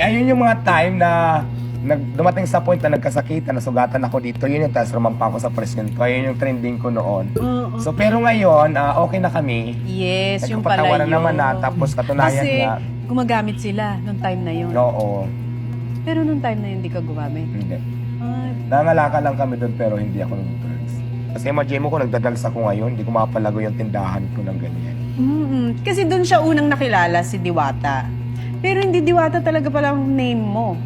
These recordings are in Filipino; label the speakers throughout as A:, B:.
A: Ayun yung mga time na dumating sa point na nagkasakitan, nasugatan ako dito. Yun yung tapos rumampa ako sa president ko. Ayun yung trending ko noon. So pero ngayon, okay na kami.
B: Yes, yung pala
A: Nagpapatawaran
B: yun.
A: naman na, tapos katunayan
B: Kasi
A: nga.
B: gumagamit sila nung time na yun.
A: Oo.
B: Pero nung time na yun, hindi ka gumamit.
A: Hindi.
B: Ay,
A: Nangalaka lang kami doon pero hindi ako nag-drugs. Kasi imagine mo ko, nagdadrugs ako ngayon, hindi ko mapalago yung tindahan ko ng ganyan.
B: Kasi dun siya unang nakilala, si Diwata. Pero hindi Diwata talaga pala ang name mo.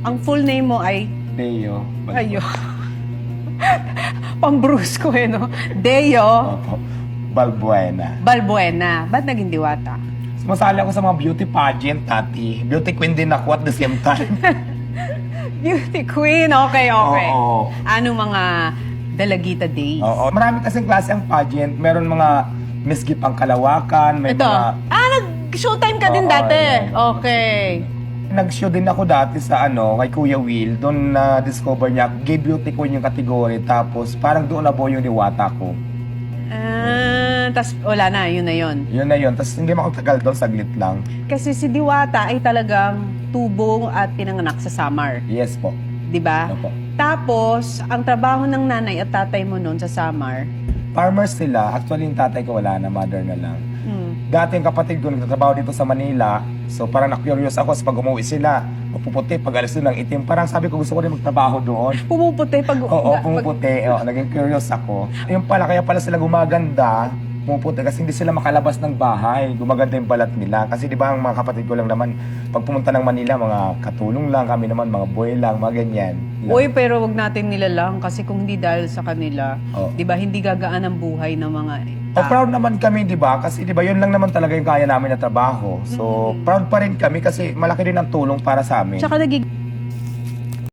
B: Ang full name mo ay...
A: Deo.
B: Ayo. Pang-Bruce ko no? Deo
A: Opo. Balbuena.
B: Balbuena. Ba't naging Diwata?
A: Sumasali ako sa mga beauty pageant, tati. Beauty queen din ako at the same time.
B: Beauty Queen. Okay.
A: Oo.
B: Anong mga Dalagita Days?
A: Oo. Marami kasing klase ang pageant. Meron mga Miss Gipang Kalawakan, may
B: Ito.
A: mga...
B: Nag-showtime ka din
A: Oo,
B: dati.
A: yan.
B: Okay.
A: Nag-show din ako dati sa kay Kuya Will. Doon na-discover niya, gay beauty queen yung kategory. Tapos parang doon na yung Diwata ko.
B: Tas wala na, yun na yun.
A: Yun na yun. Tapos hindi makatagal doon, saglit lang.
B: Kasi si Diwata ay talagang tubong at pinanganak sa Samar.
A: Yes po.
B: Di ba?
A: Opo.
B: Tapos, ang trabaho ng nanay at tatay mo noon sa Samar,
A: Farmers sila. Actually, yung tatay ko wala na, mother na lang. Dati yung kapatid ko nagtatrabaho dito sa Manila. So parang na-curious ako sa pag umuwi sila. Mapuputi, pag alis doon ng itim. Parang sabi ko gusto ko rin magtrabaho doon.
B: pumuputi pag...
A: Oo, pumuputi. Naging curious ako. Yung pala, kaya pala sila gumaganda. Pumuputi kasi hindi sila makalabas ng bahay. Gumaganda yung balat nila. Kasi di ba ang mga kapatid ko lang naman, pag pumunta ng Manila, mga katulong lang. Kami naman, mga boy lang, mga ganyan.
B: Uy, pero wag natin nilalang kasi kung hindi dahil sa kanila,
A: Oo.
B: di ba, hindi gagaan ang buhay ng mga
A: Proud naman kami, di ba? Kasi di ba, yun lang naman talaga yung kaya namin na trabaho. So, proud pa rin kami kasi malaki rin ang tulong para sa amin.
B: Tsaka naging